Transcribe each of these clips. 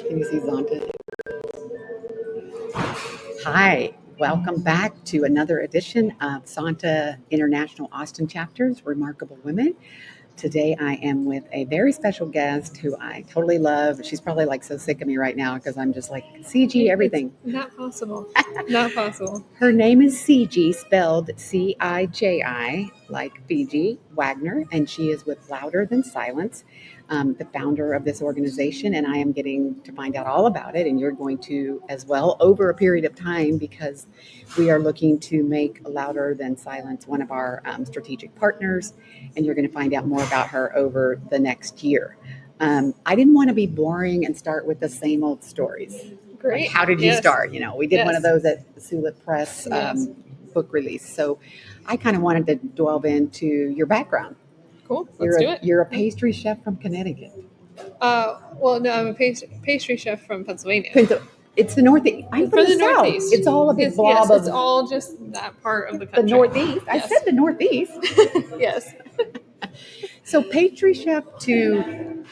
Can you see Zonta? Hi, welcome back to another edition of Santa International Austin Chapters Remarkable Women. Today I am with a very special guest who I totally love. She's probably like so sick of me right now because I'm just like CG everything. It's not possible. Not possible. Her name is Ciji, spelled Ciji, like Fiji, Wagner, and she is with Louder Than Silence, the founder of this organization. And I am getting to find out all about it, and you're going to as well over a period of time because we are looking to make Louder Than Silence one of our strategic partners, and you're going to find out more about her over the next year. I didn't want to be boring and start with the same old stories. Great. Like, how did you start? You know, we did one of those at the Sulit Press book release. So I kind of wanted to delve into your background. Cool. Let's do it. You're a pastry chef from Connecticut. Well, no, I'm a pastry chef from Pennsylvania. It's the Northeast. I'm from the South. Northeast. It's all a big blob It's all just that part of the country. The Northeast. I said the Northeast. Yes. So pastry chef to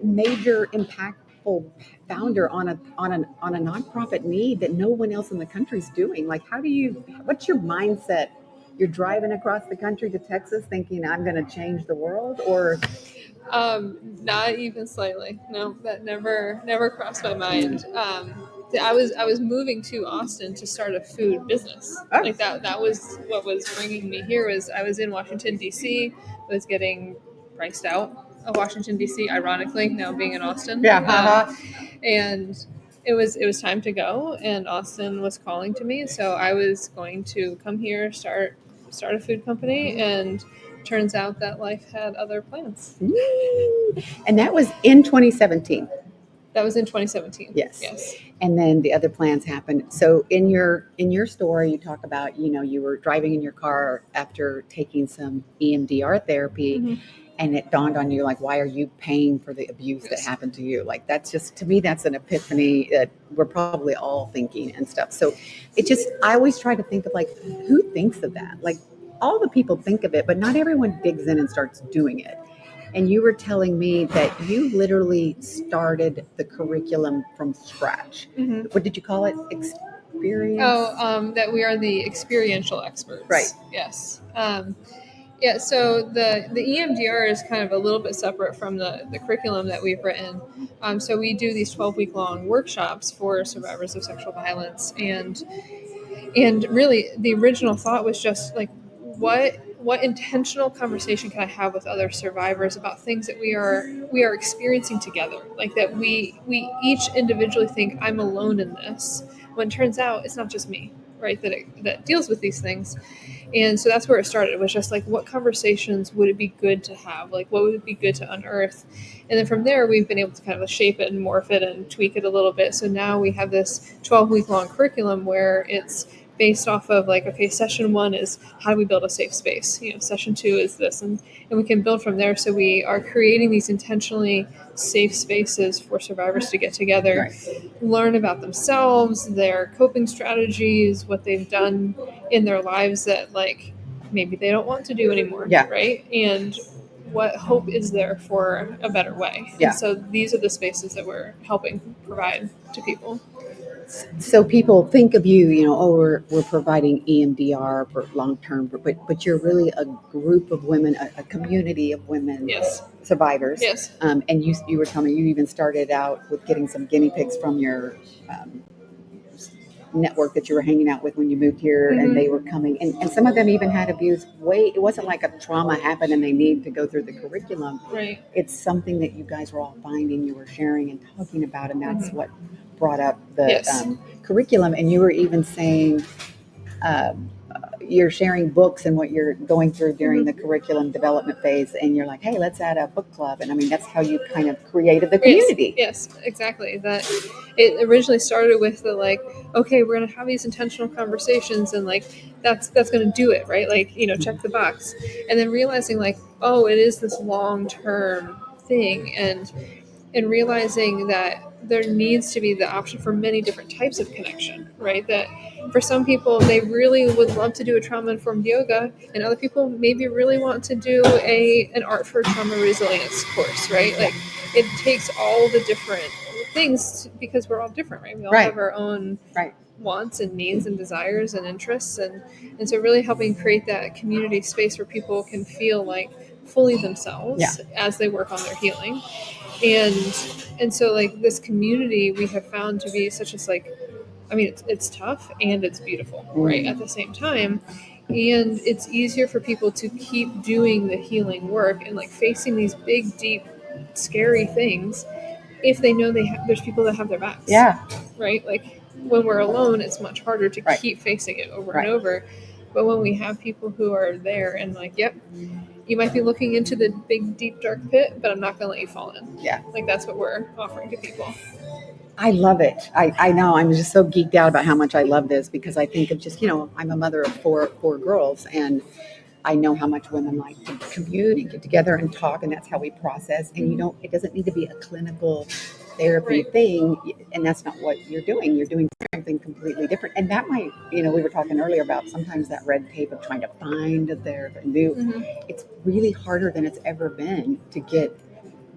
major impactful founder on a nonprofit need that no one else in the country is doing. Like, what's your mindset? You're driving across the country to Texas thinking I'm going to change the world, or not even slightly. No, that never crossed my mind. I was moving to Austin to start a food business. Oh. Like that was what was bringing me here. Was I was in Washington D.C. was getting priced out of Washington D.C. ironically, now being in Austin. Yeah. And it was time to go, and Austin was calling to me, so I was going to come here, start a food company, and turns out that life had other plans. And that was in 2017. That was in 2017. Yes. And then the other plans happened. So in your story, you talk about, you were driving in your car after taking some EMDR therapy. Mm-hmm. And it dawned on you, like, why are you paying for the abuse that happened to you? Like, that's just, to me, that's an epiphany that we're probably all thinking and stuff. So I always try to think of, like, who thinks of that? Like, all the people think of it, but not everyone digs in and starts doing it. And you were telling me that you literally started the curriculum from scratch. Mm-hmm. What did you call it? Experience? That we are the experiential experts. Right. Yes. Yeah, so the EMDR is kind of a little bit separate from the curriculum that we've written. So we do these 12-week-long workshops for survivors of sexual violence, and really the original thought was just like, what intentional conversation can I have with other survivors about things that we are experiencing together, like that we each individually think I'm alone in this, when it turns out it's not just me, right, that deals with these things. And so that's where it started. It was just like, what conversations would it be good to have? Like, what would it be good to unearth? And then from there, we've been able to kind of shape it and morph it and tweak it a little bit. So now we have this 12-week-long curriculum where it's based off of, like, okay, session 1 is how do we build a safe space? Session 2 is this, and we can build from there. So we are creating these intentionally safe spaces for survivors to get together, learn about themselves, their coping strategies, what they've done in their lives that, like, maybe they don't want to do anymore, right? And what hope is there for a better way? Yeah. And so these are the spaces that we're helping provide to people. So people think of you, we're providing EMDR for long-term, but you're really a group of women, a community of women, survivors. Yes. And you were telling me you even started out with getting some guinea pigs from your network that you were hanging out with when you moved here, mm-hmm. and they were coming, and some of them even had abuse. It wasn't like a trauma happened and they need to go through the curriculum. Right. It's something that you guys were all finding, you were sharing and talking about, and that's what brought up the curriculum. And you were even saying you're sharing books and what you're going through during the curriculum development phase, and you're like, hey, let's add a book club. And I mean, that's how you kind of created the community. Yes, exactly. That it originally started with the, like, okay, we're going to have these intentional conversations, and, like, that's going to do it, right? Like, check the box. And then realizing, like, oh, it is this long-term thing, and realizing that there needs to be the option for many different types of connection, right? That for some people, they really would love to do a trauma-informed yoga, and other people maybe really want to do an art for trauma resilience course, right? Like, it takes all the different things because we're all different, right? We all Right. have our own Right. wants and needs and desires and interests, and so really helping create that community space where people can feel like fully themselves as they work on their healing. And so like this community we have found to be such as like, I mean, it's tough and it's beautiful, right, at the same time. And it's easier for people to keep doing the healing work and like facing these big, deep, scary things if they know there's people that have their backs. Yeah. Right? Like when we're alone, it's much harder to keep facing it over and over. But when we have people who are there and like, yep, you might be looking into the big, deep, dark pit, but I'm not going to let you fall in. Yeah. Like that's what we're offering to people. I love it. I know. I'm just so geeked out about how much I love this because I think of just, I'm a mother of four girls, and I know how much women like to commute and get together and talk, and that's how we process. And it doesn't need to be a clinical therapy thing, and that's not what you're doing. You're doing something completely different. And that might, we were talking earlier about sometimes that red tape of trying to find a therapist. It's really harder than it's ever been to get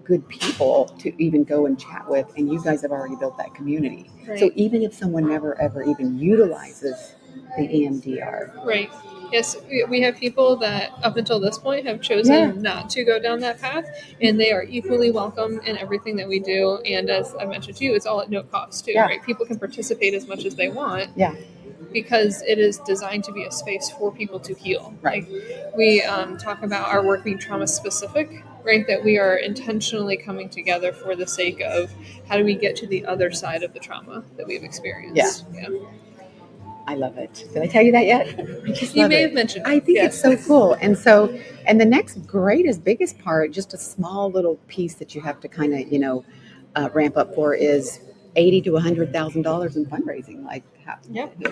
good people to even go and chat with, and you guys have already built that community. Right. So even if someone never ever even utilizes the EMDR, right. Yes, we have people that up until this point have chosen not to go down that path, and they are equally welcome in everything that we do. And as I mentioned to you, it's all at no cost too, right? People can participate as much as they want. Yeah. Because it is designed to be a space for people to heal. Right. Like we talk about our work being trauma specific, right? That we are intentionally coming together for the sake of how do we get to the other side of the trauma that we've experienced. Yeah. I love it. Did I tell you that yet? I just You love may it. have mentioned it. I think it's so cool. And the next biggest part, just a small little piece that you have to kind of, ramp up for is $80,000 to $100,000 in fundraising. Like,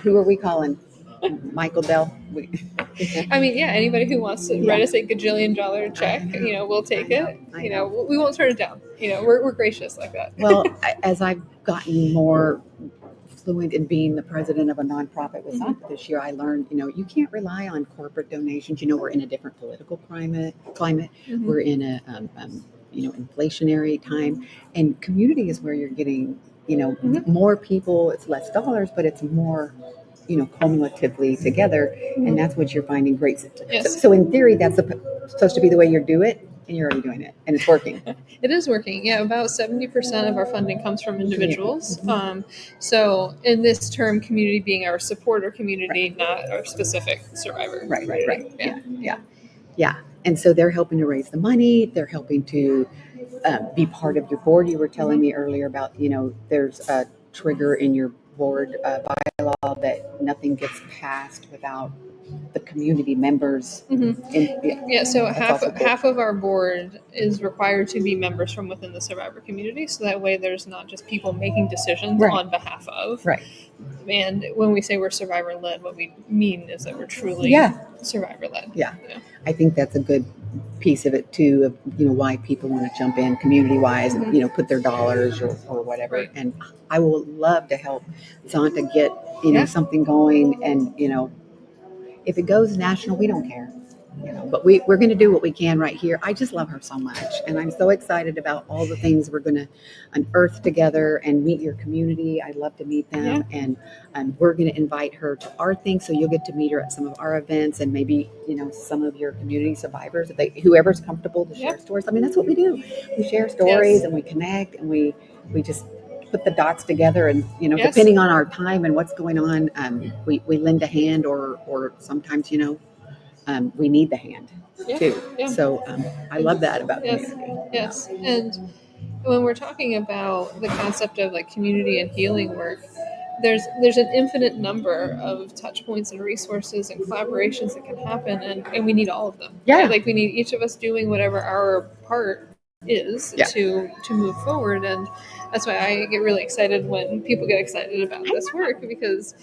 who are we calling? Michael Bell. I mean, anybody who wants to write us a $1 gajillion check, we'll take it. We won't turn it down. We're gracious like that. Well, as I've gotten more fluent in being the president of a nonprofit with Santa this year, I learned, you can't rely on corporate donations. We're in a different political climate. We're in a, inflationary time, and community is where you're getting, more people. It's less dollars, but it's more, cumulatively together, and that's what you're finding great. Yes. So in theory, that's supposed to be the way you do it, and you're already doing it, and it's working. It is working. Yeah, about 70% of our funding comes from individuals. So in this term, community being our supporter community, not our specific survivor. Right. Yeah. And so they're helping to raise the money. They're helping to be part of your board. You were telling me earlier about, there's a trigger in your board bylaw that nothing gets passed without the community members. So half of our board is required to be members from within the survivor community. So that way there's not just people making decisions on behalf of. Right. And when we say we're survivor led, what we mean is that we're truly survivor led. Yeah. I think that's a good piece of it too, of why people want to jump in community wise and put their dollars or whatever. Right. And I will love to help Zonta get something going, and if it goes national, we don't care. But we're going to do what we can right here. I just love her so much, and I'm so excited about all the things we're going to unearth together and meet your community. I love to meet them, and we're going to invite her to our thing, so you'll get to meet her at some of our events, and maybe some of your community survivors, whoever's comfortable to share stories. I mean, that's what we do. We share stories and we connect, and we just put the dots together, and depending on our time and what's going on, we lend a hand, or sometimes we need the hand too. So I love that about community. Yes. And when we're talking about the concept of like community and healing work, there's an infinite number of touch points and resources and collaborations that can happen, and we need all of them. Right? Like we need each of us doing whatever our part is to move forward. And that's why I get really excited when people get excited about this work, because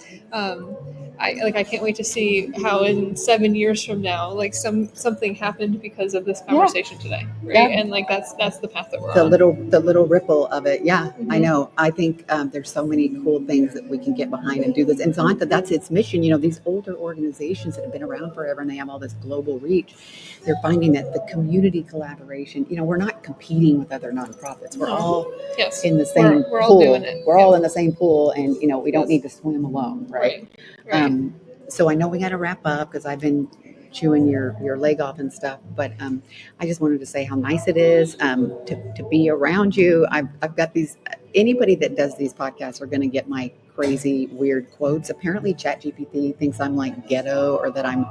I can't wait to see how in 7 years from now, like something happened because of this conversation today, right? And like that's the path that we're on. The little ripple of it. I know. I think there's so many cool things that we can get behind and do this. And Zonta, that's its mission. These older organizations that have been around forever and they have all this global reach, they're finding that the community collaboration, we're not competing with other nonprofits. We're all in in the same we're all pool. doing it. We're Yeah. all in the same pool, and we don't Yes. need to swim alone, right? Right. So I know we got to wrap up because I've been chewing your leg off and stuff. But I just wanted to say how nice it is to be around you. I've got these. Anybody that does these podcasts are going to get my crazy, weird quotes. Apparently, ChatGPT thinks I'm like ghetto or that I'm,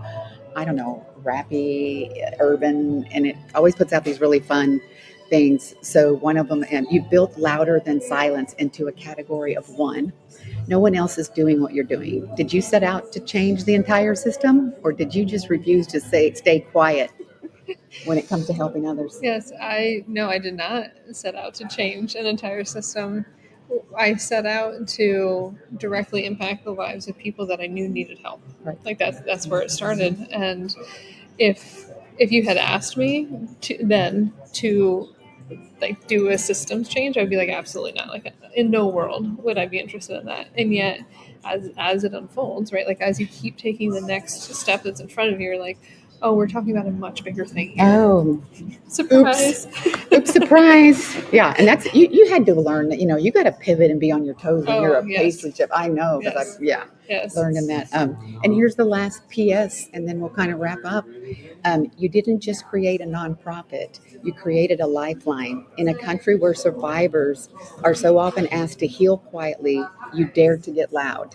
I don't know, rappy, urban, and it always puts out these really fun things. So one of them, and you built louder than silence into a category of one. No one else is doing what you're doing. Did you set out to change the entire system, or did you just refuse to stay quiet when it comes to helping others? Yes, I did not set out to change an entire system. I set out to directly impact the lives of people that I knew needed help. Right. Like that's where it started. And if you had asked me to like do a systems change, I'd be like, absolutely not. Like in no world would I be interested in that. And yet as it unfolds, right? Like as you keep taking the next step that's in front of you, you're like, oh, we're talking about a much bigger thing here. Oh, Surprise. oops, surprise. Yeah, and that's you had to learn that, you got to pivot and be on your toes when you're a Yes. pastry chef. I know because Yes. I've Yes. learned in that. And here's the last PS, and then we'll kind of wrap up. You didn't just create a nonprofit, you created a lifeline. In a country where survivors are so often asked to heal quietly, you dared to get loud.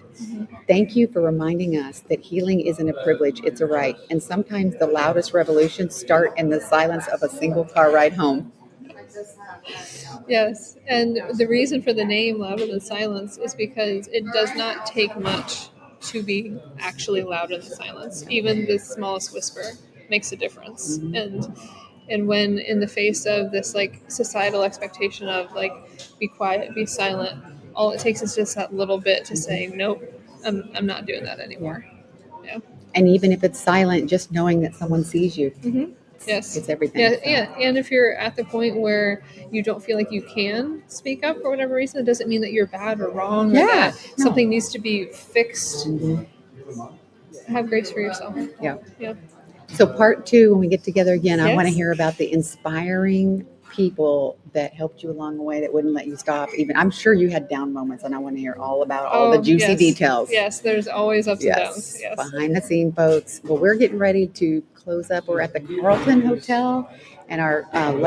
Thank you for reminding us that healing isn't a privilege, it's a right. And sometimes the loudest revolutions start in the silence of a single car ride home. Yes. And the reason for the name Louder Than Silence is because it does not take much to be actually loud in the silence. Even the smallest whisper makes a difference. And when in the face of this like societal expectation of like be quiet, be silent, all it takes is just that little bit to say, nope, I'm not doing that anymore. Yeah. And even if it's silent, just knowing that someone sees you, Yes. it's everything. Yeah, So, yeah. And if you're at the point where you don't feel like you can speak up for whatever reason, it doesn't mean that you're bad or wrong or Yeah, that no. something needs to be fixed. Have grace for yourself. Yeah. Yeah. So part 2, when we get together again, I want to Yes. hear about the inspiring people that helped you along the way that wouldn't let you stop. Even I'm sure you had down moments, and I want to hear all about all the juicy yes. details. Yes, there's always ups and downs. Yes. Behind the scene folks. Well, we're getting ready to close up. We're at the Carlton Hotel, and our lovely